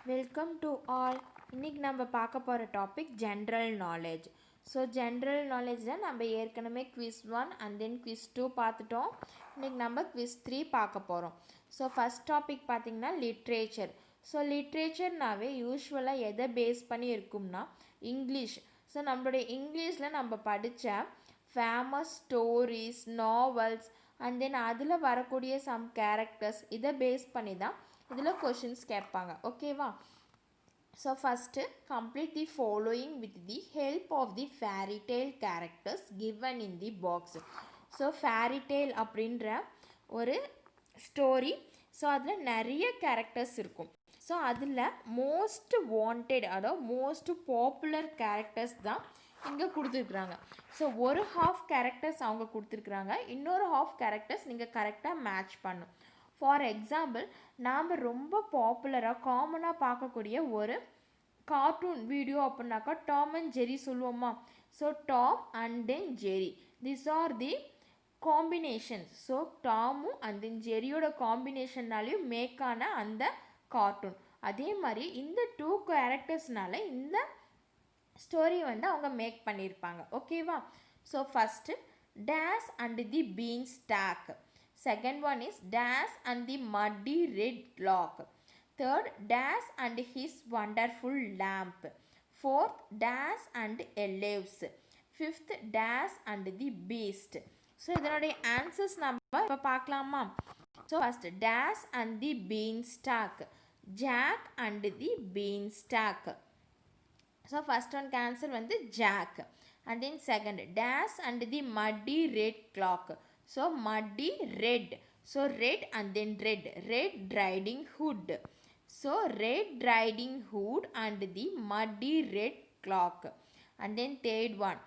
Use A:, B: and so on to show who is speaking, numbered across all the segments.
A: Welcome to all. இன்றைக்கி நம்ம பார்க்க போகிற topic general knowledge. So general நாலேஜில் நம்ம ஏற்கனவே குவிஸ் 1 அண்ட் தென் குவிஸ் 2 பார்த்துட்டோம். இன்றைக்கி நம்ம குவிஸ் 3 பார்க்க போகிறோம். ஸோ ஃபஸ்ட் டாபிக் பார்த்திங்கன்னா லிட்ரேச்சர். ஸோ லிட்ரேச்சர்னாவே யூஸ்வலாக எதை பேஸ் பண்ணி இருக்கும்னா இங்கிலீஷ். ஸோ நம்மளுடைய இங்கிலீஷில் நம்ம படித்த famous stories, novels and then அதில் வரக்கூடிய சம் கேரக்டர்ஸ் இதை பேஸ் பண்ணி தான் இதில் கொஷின்ஸ் கேட்பாங்க. ஓகேவா? So first complete the following with the help of the fairy tale characters given in the box. So fairy tale அப்படின்ற ஒரு ஸ்டோரி. ஸோ அதில் நிறைய கேரக்டர்ஸ் இருக்கும். ஸோ அதில் மோஸ்ட் வாண்டட், அதாவது மோஸ்ட் பாப்புலர் கேரக்டர்ஸ் தான் இங்கே கொடுத்துருக்குறாங்க. ஸோ ஒரு ஹாஃப் கேரக்டர்ஸ் அவங்க கொடுத்துருக்குறாங்க, இன்னொரு ஹாஃப் கேரக்டர்ஸ் நீங்கள் கரெக்டாக மேட்ச் பண்ணும். ஃபார் எக்ஸாம்பிள், நாம் ரொம்ப பாப்புலராக காமனாக பார்க்கக்கூடிய ஒரு கார்ட்டூன் வீடியோ அப்படின்னாக்கா டாம் அண்ட் ஜெரி சொல்லுவோமா? So Tom and then Jerry, this are the combinations. So டாமும் அண்ட் தென் ஜெரியோட காம்பினேஷன்னாலையும் மேக்கான அந்த கார்ட்டூன். அதே மாதிரி இந்த 2 கேரக்டர்ஸ்னால இந்த ஸ்டோரி வந்து அவங்க மேக் பண்ணியிருப்பாங்க. ஓகேவா? So first days and the beanstalk. Second one is Dash and the muddy red clock. Third, Dash and his wonderful lamp. Fourth, Dash and elves. Fifth, Dash and the beast. So இதனுடைய answers நம்ம இப்போ பார்க்கலாமா? So first, Dash and the beanstalk. Jack and the beanstalk. So first one answer வந்து Jack. And then second, Dash and the muddy red clock. So muddy red, so red and then red riding hood. So red riding hood and the muddy red clock. And then third one,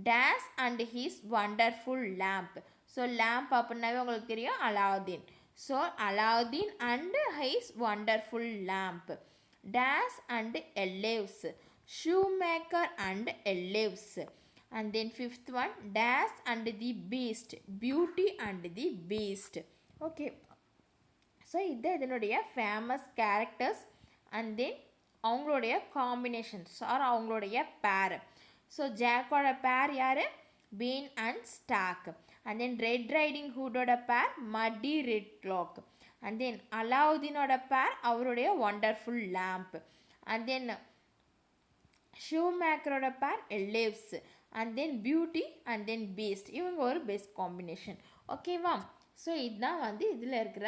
A: Dash and his wonderful lamp. So lamp அப்படினாவே உங்களுக்கு தெரியும், Aladdin. So Aladdin and his wonderful lamp. Dash and elves, shoemaker and elves. And then fifth one, Dash and the beast, beauty and the beast. Okay, so இதனுடைய famous characters and then அவங்களுடைய combinations are அவங்களுடைய பேர். So ஜாக்கோட பேர் யார்? Bean and stalk. And then red riding ஹூடோட பேர் மட்டி ரெட் கிளாக். அண்ட் தென் அலாவுதீனோட பேர் அவருடைய wonderful lamp. And then shoe மேக்கரோட பேர் elves. And then beauty and then beast. இவங்க ஒரு பெஸ்ட் காம்பினேஷன். ஓகேவா? ஸோ இதுதான் வந்து இதில் இருக்கிற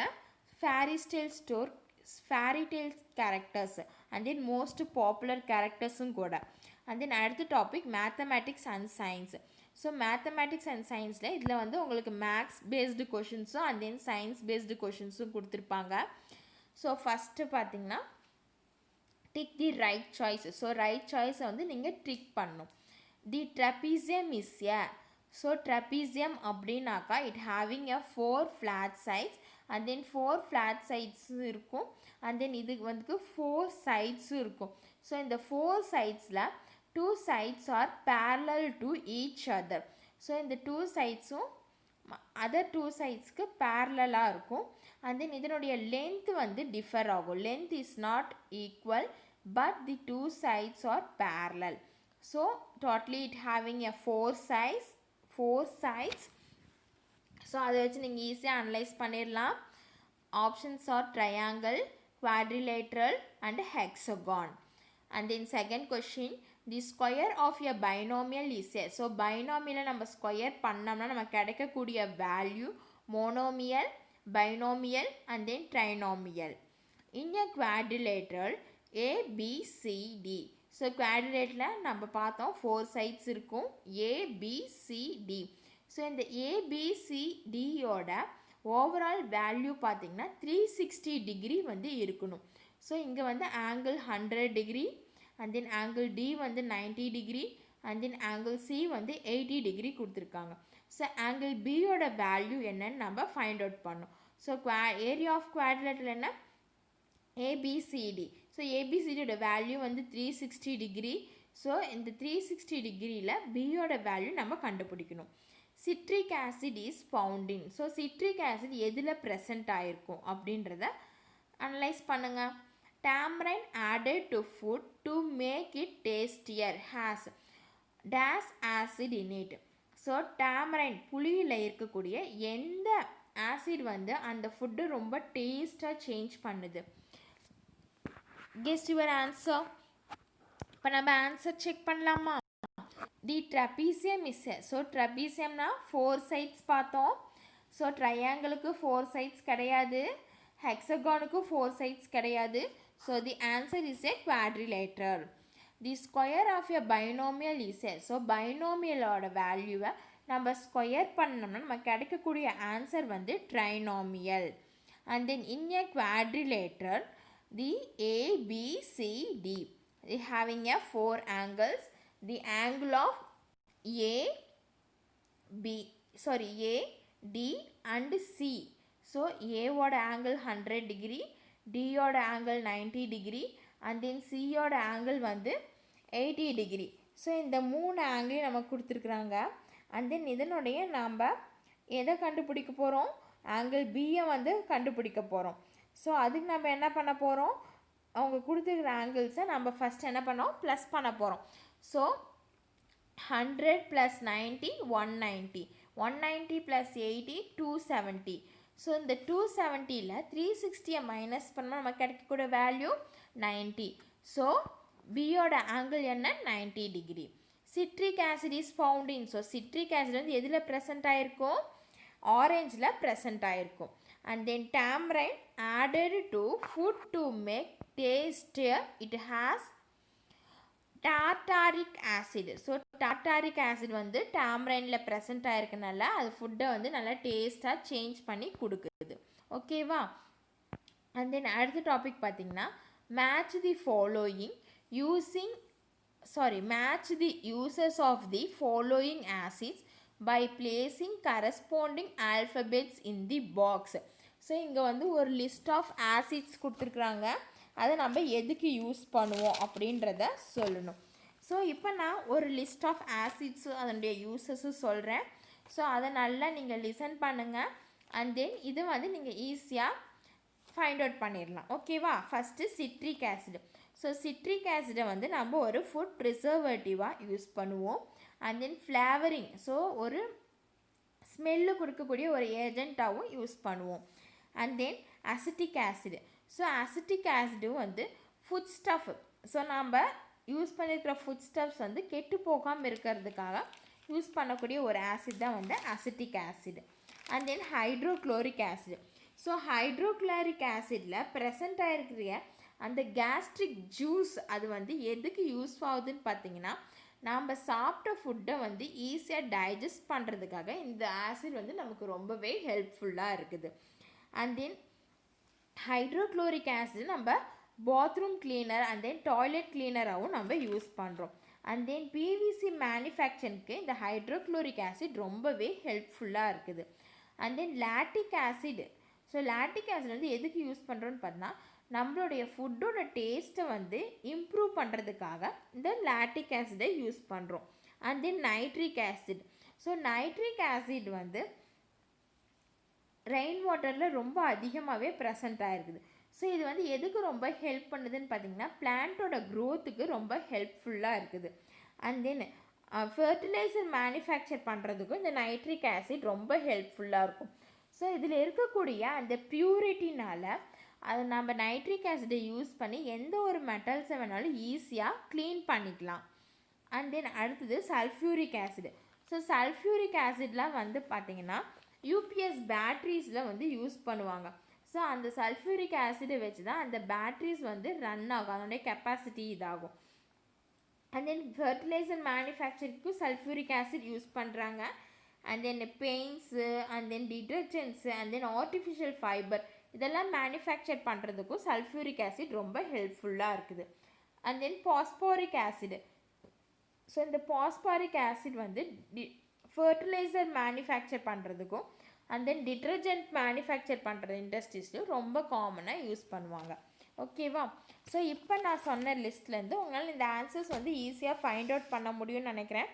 A: fairy tale characters and then most popular கேரக்டர்ஸும் கூட. அண்ட் தென் அடுத்த topic mathematics and science. So mathematics and சயின்ஸில் இதில் வந்து உங்களுக்கு மேக்ஸ் பேஸ்டு கொஷின்ஸும் அண்ட் தென் சயின்ஸ் பேஸ்டு கொஷின்ஸும் கொடுத்துருப்பாங்க. ஸோ ஃபஸ்ட்டு பார்த்தீங்கன்னா tick the right choice. So right சாய்ஸை வந்து நீங்கள் டிக் பண்ணணும். The trapezium is a. So trapezium அப்படின்னாக்கா it having a 4 flat sides and then 4 flat சைட்ஸும் இருக்கும். அண்ட் தென் இதுக்கு வந்து 4 சைட்ஸும் இருக்கும். ஸோ இந்த 4 சைட்ஸில் 2 sides are parallel to each other. So இந்த 2 சைட்ஸும் அதர் 2 சைட்ஸ்க்கு பேரலாக இருக்கும். அண்ட் தென் இதனுடைய லென்த் வந்து டிஃபர் ஆகும். Length is not equal but the 2 sides are parallel. So totally it having a 4 sides. So அதை வச்சு நீங்கள் ஈஸியாக அனலைஸ் பண்ணிடலாம். Options are triangle, quadrilateral and hexagon. And then second question, the square of a binomial is a. So binomial நம்ம square பண்ணோம்னா நமக்கு கிடைக்கக்கூடிய value monomial, binomial and then trinomial. In a quadrilateral A B C D. So குவாட்ரிலேட்டில் நம்ம பார்த்தோம் 4 sides இருக்கும், ABCD. So இந்த ABCDயோட overall value பார்த்திங்கன்னா 360 டிகிரி வந்து இருக்கணும். ஸோ இங்கே வந்து angle 100 degree and then angle D வந்து 90 degree and then angle C வந்து 80 டிகிரி கொடுத்துருக்காங்க. ஸோ ஆங்கிள் Bயோட வேல்யூ என்னன்னு நம்ம ஃபைண்ட் அவுட் பண்ணோம். ஸோ ஏரியா ஆஃப் குவாட்ரிலேட்டர் என்ன? ABCD. ஸோ ஏபிசிடியோட வேல்யூ வந்து 360 டிகிரி. ஸோ இந்த 360 டிகிரியில் பியோட வேல்யூ நம்ம கண்டுபிடிக்கணும். Citric acid is found in. So citric acid எதில் ப்ரெசண்ட் ஆகிருக்கும் அப்படின்றத அனலைஸ் பண்ணுங்கள். tamarind added to food to make it tastier has dash acid in it. So tamarind புளியில் இருக்கக்கூடிய எந்த ஆசிட் வந்து அந்த ஃபுட்டு ரொம்ப டேஸ்ட்டாக சேஞ்ச் பண்ணுது? Guess your answer. இப்போ நம்ம ஆன்சர் செக் பண்ணலாமா? தி ட்ரபீசியம் இஸ் ஸோ ட்ரபீசியம்னா 4 சைட்ஸ் பார்த்தோம். ஸோ ட்ரையாங்கிளுக்கு 4 சைட்ஸ் கிடையாது, ஹெக்ஸகானுக்கு 4 சைட்ஸ் கிடையாது. So the answer is a quadrilateral. The square of a binomial is a so பைனோமியலோட வேல்யூவை நம்ம ஸ்கொயர் பண்ணோம்னா நமக்கு கிடைக்கக்கூடிய ஆன்சர் வந்து trinomial. And then in a quadrilateral the ABCD having a 4 angles, the angle of A, D and C. So A ஓட angle 100 degree, D ஓட angle 90 degree and then C ஓட angle வந்து 80 degree. So இந்த 3 ஆங்கிளையும் நமக்கு கொடுத்துருக்குறாங்க. And then இதனுடைய நாம் எதை கண்டுபிடிக்க போகிறோம்? ஆங்கிள் பியை வந்து கண்டுபிடிக்க போகிறோம். ஸோ அதுக்கு நம்ம என்ன பண்ண போகிறோம்? அவங்க கொடுத்துருக்குற ஆங்கிள்ஸை நம்ம ஃபஸ்ட் என்ன பண்ணோம்? ப்ளஸ் பண்ண போகிறோம். ஸோ 100 + 90 190, 190 + 80 270. ஸோ இந்த 270ல் 360 மைனஸ் பண்ணால் நமக்கு கிடைக்கக்கூடிய வேல்யூ 90. ஸோ பியோட ஆங்கிள் என்ன? 90 degree. Citric acid is found in. So citric acid வந்து எதில் ப்ரெசென்ட் ஆகிருக்கும்? ஆரஞ்சில் ப்ரெசென்ட் ஆகிருக்கும். And then tamarind added to food to make tastier, it has tartaric acid. So tartaric acid வந்து tamarindல ப்ரெசென்ட் ஆகிருக்கனால அது ஃபுட்டை வந்து நல்லா டேஸ்ட்டாக சேஞ்ச் பண்ணி கொடுக்குது. ஓகேவா? அண்ட் தென் அடுத்த டாபிக் பார்த்திங்கன்னா match the uses of the following acids by placing corresponding alphabets in the box. So இங்கே வந்து ஒரு லிஸ்ட் ஆஃப் ஆசிட்ஸ் கொடுத்துருக்குறாங்க, அதை நம்ம எதுக்கு யூஸ் பண்ணுவோம் அப்படின்றத சொல்லணும். ஸோ இப்போ நான் ஒரு லிஸ்ட் ஆஃப் ஆசிட்ஸு அதனுடைய யூசஸும் சொல்கிறேன். ஸோ அதை நல்லா நீங்கள் லிசன் பண்ணுங்கள். அண்ட் தென் இது வந்து நீங்கள் ஈஸியாக ஃபைண்ட் அவுட் பண்ணிடலாம். ஓகேவா? First citric acid. So citric ஆசிடை வந்து நம்ம ஒரு ஃபுட் ப்ரிசர்வேட்டிவாக யூஸ் பண்ணுவோம். அண்ட் தென் ஃப்ளேவரிங், ஸோ ஒரு ஸ்மெல்லு கொடுக்கக்கூடிய ஒரு ஏஜெண்ட்டாகவும் யூஸ் பண்ணுவோம். And then acetic acid. So acetic ஆசிடும் வந்து ஃபுட் ஸ்டஃப். ஸோ நம்ம யூஸ் பண்ணியிருக்கிற ஃபுட் ஸ்டஃப்ஸ் வந்து கெட்டு போகாமல் இருக்கிறதுக்காக யூஸ் பண்ணக்கூடிய ஒரு ஆசிட் தான் வந்து acetic acid. And then hydrochloric acid. So hydrochloric ஆசிடில் ப்ரெசென்ட் ஆகிருக்கிற அந்த கேஸ்ட்ரிக் ஜூஸ் அது வந்து எதுக்கு யூஸ் ஆகுதுன்னு பார்த்தீங்கன்னா நாம் சாப்பிட்ட ஃபுட்டை வந்து ஈஸியாக டைஜஸ்ட் பண்ணுறதுக்காக இந்த ஆசிட் வந்து நமக்கு ரொம்பவே ஹெல்ப்ஃபுல்லாக இருக்குது. அண்ட் தென் ஹைட்ரோக்ளோரிக் ஆசிட் நம்ம bathroom cleaner and then toilet கிளீனராகவும் நம்ம யூஸ் பண்ணுறோம். அண்ட் தென் பிவிசி மேனுஃபேக்சருக்கு இந்த ஹைட்ரோக்ளோரிக் ஆசிட் ரொம்பவே ஹெல்ப்ஃபுல்லாக இருக்குது. And then lactic acid. So lactic acid வந்து எதுக்கு யூஸ் பண்ணுறோன்னு பார்த்தோன்னா நம்மளுடைய ஃபுட்டோட டேஸ்ட்டை வந்து இம்ப்ரூவ் பண்ணுறதுக்காக இந்த லாக்டிக் ஆசிடை யூஸ் பண்ணுறோம். And then nitric acid. So nitric acid வந்து ரெயின் வாட்டரில் ரொம்ப அதிகமாகவே ப்ரெசென்ட் ஆகிருக்குது. ஸோ இது வந்து எதுக்கு ரொம்ப ஹெல்ப் பண்ணுதுன்னு பார்த்திங்கன்னா பிளான்ட்டோட க்ரோத்துக்கு ரொம்ப ஹெல்ப்ஃபுல்லாக இருக்குது. அண்ட் தென் ஃபர்டிலைசர் மேனுஃபேக்சர் பண்ணுறதுக்கும் இந்த நைட்ரிக் ஆசிட் ரொம்ப ஹெல்ப்ஃபுல்லாக இருக்கும். ஸோ இதில் இருக்கக்கூடிய அந்த ப்யூரிட்டினால் அது நம்ம நைட்ரிக் ஆசிடை யூஸ் பண்ணி எந்த ஒரு மெட்டல்ஸை வேணாலும் ஈஸியாக க்ளீன் பண்ணிக்கலாம். அண்ட் தென் அடுத்தது சல்ஃபியூரிக் ஆசிட். ஸோ சல்ஃபியூரிக் ஆசிட்லாம் வந்து பார்த்திங்கன்னா யூபிஎஸ் பேட்ரிஸில் வந்து யூஸ் பண்ணுவாங்க. ஸோ அந்த சல்ஃபியூரிக் ஆசிடை வச்சு தான் அந்த பேட்ரிஸ் வந்து ரன் ஆகும், அதனுடைய கெப்பாசிட்டி இதாகும். அண்ட் தென் ஃபர்டிலைசர் மேனுஃபேக்சரிங்க்கும் சல்ஃபியூரிக் ஆசிட் யூஸ் பண்ணுறாங்க. And then paints and then detergents and then artificial fibre இதெல்லாம் மேனுஃபேக்சர் பண்ணுறதுக்கும் சல்ஃபியூரிக் ஆசிட் ரொம்ப ஹெல்ப்ஃபுல்லாக இருக்குது. And then phosphoric acid. So இந்த பாஸ்பாரிக் ஆசிட் வந்து ஃபர்டிலைசர் மேனுஃபேக்சர் பண்ணுறதுக்கும் அண்ட் தென் டிட்டர்ஜென்ட் மேனுஃபேக்சர் பண்ணுற இண்டஸ்ட்ரீஸ்லையும் ரொம்ப காமனாக யூஸ் பண்ணுவாங்க. ஓகேவா? ஸோ இப்போ நான் சொன்ன லிஸ்ட்லேருந்து உங்களால் இந்த ஆன்சர்ஸ் வந்து ஈஸியாக ஃபைண்ட் அவுட் பண்ண முடியும்னு நினைக்கிறேன்.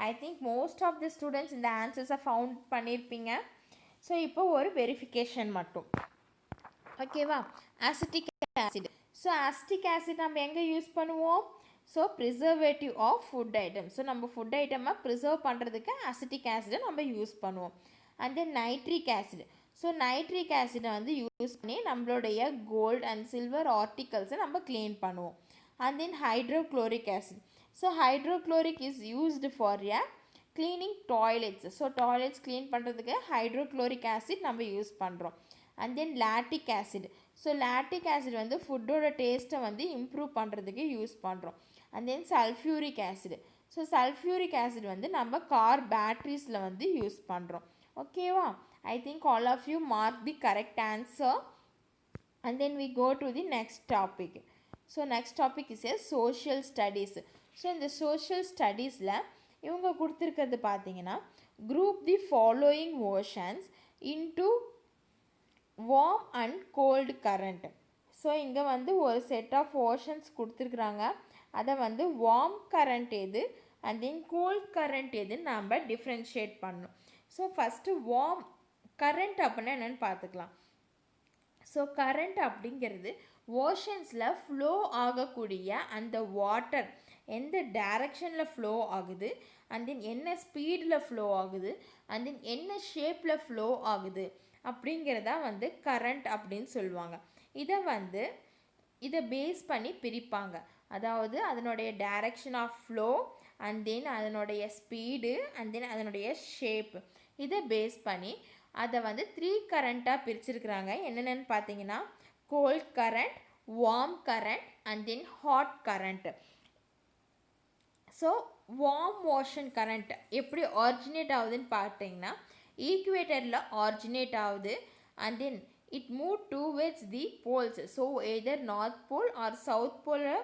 A: I think most of the students இந்த ஆன்சர்ஸை ஃபவுண்ட் பண்ணியிருப்பீங்க. ஸோ இப்போ ஒரு வெரிஃபிகேஷன் மட்டும். ஓகேவா? Acetic acid. So acetic acid நம்ம எங்கே யூஸ் பண்ணுவோம்? So preservative of food item. So நம்ம ஃபுட் ஐட்டமாக ப்ரிசர்வ் பண்ணுறதுக்கு அசிட்டிக் ஆசிடை நம்ம யூஸ் பண்ணுவோம். And then nitric acid. So nitric ஆசிடை வந்து யூஸ் பண்ணி நம்மளுடைய கோல்டு அண்ட் சில்வர் ஆர்டிகல்ஸை நம்ம க்ளீன் பண்ணுவோம். And then hydrochloric acid. So hydrochloric is used for cleaning toilets. So toilets clean பண்ணுறதுக்கு ஹைட்ரோக்ளோரிக் ஆசிட் நம்ம யூஸ் பண்ணுறோம். And then lactic acid. So lactic acid வந்து ஃபுட்டோட டேஸ்ட்டை வந்து இம்ப்ரூவ் பண்ணுறதுக்கு யூஸ் பண்ணுறோம். And then sulphuric acid. So sulphuric acid வந்து நம்ம கார் பேட்ரிஸில் வந்து யூஸ் பண்ணுறோம். ஓகேவா? I think all of you mark the correct answer. And then we go to the next topic. So next topic is a social studies. So in the social studiesல இவங்க கொடுத்துருக்கிறது பார்த்தீங்கன்னா group the following oceans into warm and cold current. So இங்கே வந்து ஒரு set of oceans கொடுத்துருக்குறாங்க. அதை வந்து warm current எது அண்ட் தென் கோல்ட் கரண்ட் எதுன்னு நாம் டிஃப்ரென்ஷியேட் பண்ணணும். ஸோ ஃபஸ்ட்டு வார்ம் கரண்ட் அப்படின்னா என்னென்னு பார்த்துக்கலாம். ஸோ கரண்ட் அப்படிங்கிறது ஓஷன்ஸில் ஃப்ளோ ஆகக்கூடிய அந்த வாட்டர் எந்த டைரக்ஷனில் ஃப்ளோ ஆகுது அண்ட் தென் என்ன ஸ்பீடில் ஃப்ளோ ஆகுது அண்ட் தென் என்ன ஷேப்பில் ஃப்ளோ ஆகுது அப்படிங்கிறதா வந்து கரண்ட் அப்படின்னு சொல்லுவாங்க. இதை பேஸ் பண்ணி பிரிப்பாங்க. அதாவது அதனுடைய direction of flow and then அதனுடைய ஸ்பீடு அண்ட் தென் அதனுடைய ஷேப்பு இதை பேஸ் பண்ணி அதை வந்து 3 கரண்ட்டாக பிரிச்சிருக்கிறாங்க. என்னென்னு பார்த்தீங்கன்னா cold current, warm current and then hot current. So warm ocean current எப்படி ஆரிஜினேட் ஆகுதுன்னு பார்த்தீங்கன்னா ஈக்குவேட்டரில் ஆரிஜினேட் ஆகுது and then it move towards the poles. So either north pole or south போலை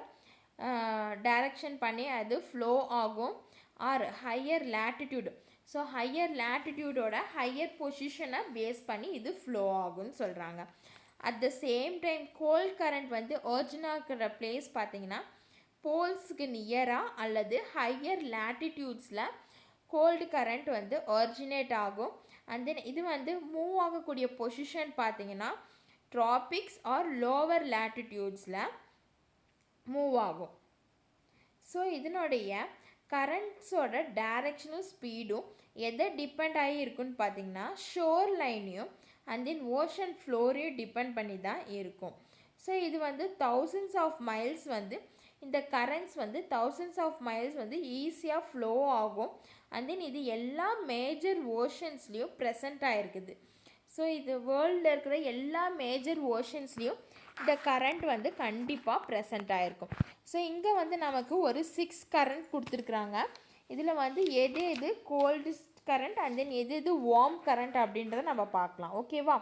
A: டைரக்ஷன் பண்ணி அது ஃப்ளோ ஆகும். Or higher latitude. So higher லேட்டிடியூடோட ஹையர் பொசிஷனை பேஸ் பண்ணி இது ஃப்ளோ ஆகும்னு சொல்கிறாங்க. At the same time cold current வந்து ஒரிஜினாக இருக்கிற பிளேஸ் பார்த்திங்கன்னா போல்ஸுக்கு நியராக அல்லது ஹையர் லேட்டிடியூட்ஸில் கோல்டு கரண்ட் வந்து ஒரிஜினேட் ஆகும். அண்ட் தென் இது வந்து மூவ் ஆகக்கூடிய பொசிஷன் பார்த்திங்கன்னா ட்ராபிக்ஸ் ஆர் லோவர் லேட்டிடியூட்ஸில் மூவ் ஆகும். ஸோ இதனுடைய கரண்ட்ஸோட டைரக்ஷனும் ஸ்பீடும் எதை டிபெண்ட் ஆகி இருக்குன்னு பார்த்தீங்கன்னா ஷோர் லைனையும் அண்ட் தென் ஓஷன் ஃப்ளோரையும் டிபெண்ட் பண்ணி தான் இருக்கும். ஸோ இது வந்து thousands ஆஃப் மைல்ஸ் வந்து இந்த கரண்ட்ஸ் வந்து thousands ஆஃப் மைல்ஸ் வந்து ஈஸியாக ஃப்ளோ ஆகும். அண்ட் தென் இது எல்லா மேஜர் ஓஷன்ஸ்லேயும் ப்ரெசண்ட் ஆகிருக்குது. ஸோ இது வேர்ல்டில் இருக்கிற எல்லா மேஜர் ஓஷன்ஸ்லேயும் இந்த கரண்ட் வந்து கண்டிப்பாக ப்ரெசண்ட் ஆகிருக்கும். ஸோ இங்கே வந்து நமக்கு ஒரு 6 கரண்ட் கொடுத்துருக்குறாங்க. இதில் வந்து எது கோல்டு கரண்ட் அண்ட் தென் எது வார்ம் கரண்ட் அப்படின்றத நம்ம பார்க்கலாம். ஓகேவா?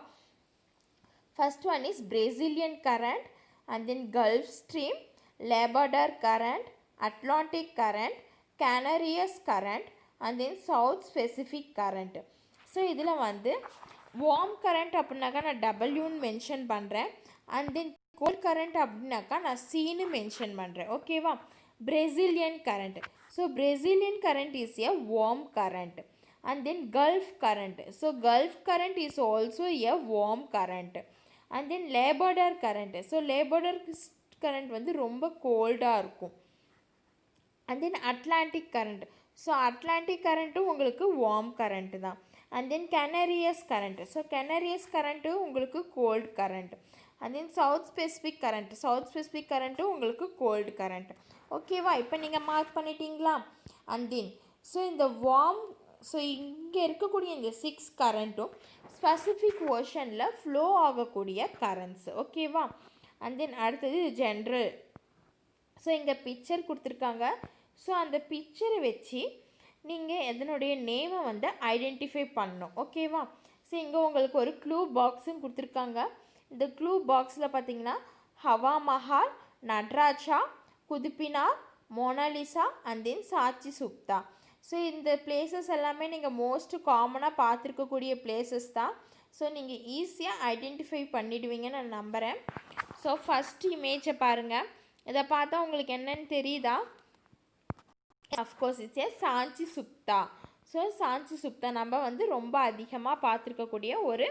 A: First one is Brazilian current and then gulf stream, Labrador current, Atlantic current, Canaries current and then south specific current. So இதில் வந்து வார்ம் கரண்ட் அப்படின்னாக்கா நான் டபிள்யூன்னு மென்ஷன் பண்ணுறேன். அண்ட் தென் கோல்ட் கரண்ட் அப்படின்னாக்கா நான் சீனு மென்ஷன் பண்ணுறேன். ஓகேவா? Brazilian current. So Brazilian current is a warm current. And then gulf current. So gulf current is also a warm current. And then Labrador current. So Labrador current வந்து ரொம்ப கோல்டாக இருக்கும். And then Atlantic current. So Atlantic கரண்ட்டும் உங்களுக்கு warm current தான். And then Canaries current. So Canaries current உங்களுக்கு cold current. And then south specific current. South specific கரண்ட்டும் உங்களுக்கு கோல்டு கரண்ட். ஓகேவா? இப்போ நீங்கள் மார்க் பண்ணிட்டீங்களா? அண்ட் தென் ஸோ இந்த வார்ம் ஸோ இங்கே இருக்கக்கூடிய இந்த 6 கரண்ட்டும் ஸ்பெசிஃபிக் ஓஷனில் ஃப்ளோ ஆகக்கூடிய கரண்ட்ஸ். ஓகேவா? அண்ட் தென் அடுத்தது ஜென்ரல். ஸோ இங்கே பிக்சர் கொடுத்துருக்காங்க. ஸோ அந்த பிக்சரை வச்சு நீங்கள் எதனுடைய நேமை வந்து ஐடென்டிஃபை பண்ணணும். ஓகேவா? ஸோ இங்கே உங்களுக்கு ஒரு க்ளூ பாக்ஸும் கொடுத்துருக்காங்க. இந்த க்ளூ பாக்ஸில் பார்த்தீங்கன்னா ஹவா Mahal, Natraja, Qutub Minar, Mona Lisa and then Chachi சுப்தா. So இந்த பிளேசஸ் எல்லாமே நீங்கள் மோஸ்ட் காமனாக பார்த்துருக்கக்கூடிய பிளேசஸ் தான். ஸோ நீங்கள் ஈஸியாக ஐடென்டிஃபை பண்ணிடுவீங்கன்னு நான் நம்புகிறேன். ஸோ ஃபஸ்ட் இமேஜை பாருங்கள். இதை பார்த்தா உங்களுக்கு என்னன்னு தெரியுதா? Of course it's A Sanchi சுப்தா. So சாஞ்சி சுப்தா நம்ம வந்து ரொம்ப அதிகமாக பார்த்துருக்கக்கூடிய ஒரு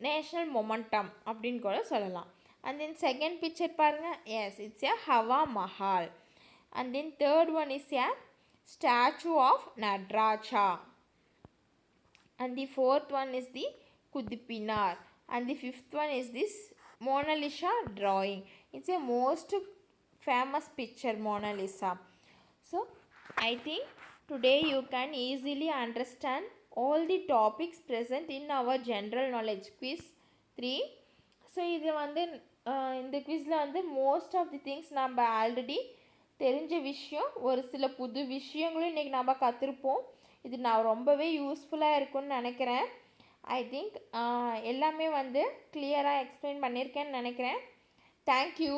A: நேஷ்னல் மொமெண்டம் அப்படின்னு கூட சொல்லலாம். And then second picture பாருங்க, yes, it's a Hava Mahal. And then third one is a statue of Nadraja. And the fourth one is the Kudipinar. And the fifth one is this Mona Lisa drawing. It's a most famous picture, Mona Lisa. So I think today you can easily understand all the topics present in our general knowledge quiz 3. So இது வந்து இந்த குவிஸில் வந்து most of the things நம்ம already தெரிஞ்ச விஷயம், ஒரு சில புது விஷயங்களும் இன்றைக்கி நம்ம கற்றுருப்போம். இது நான் ரொம்பவே யூஸ்ஃபுல்லாக இருக்கும்னு நினைக்கிறேன். ஐ திங்க் எல்லாமே வந்து கிளியராக எக்ஸ்பிளைன் பண்ணியிருக்கேன்னு நினைக்கிறேன். தேங்க்யூ.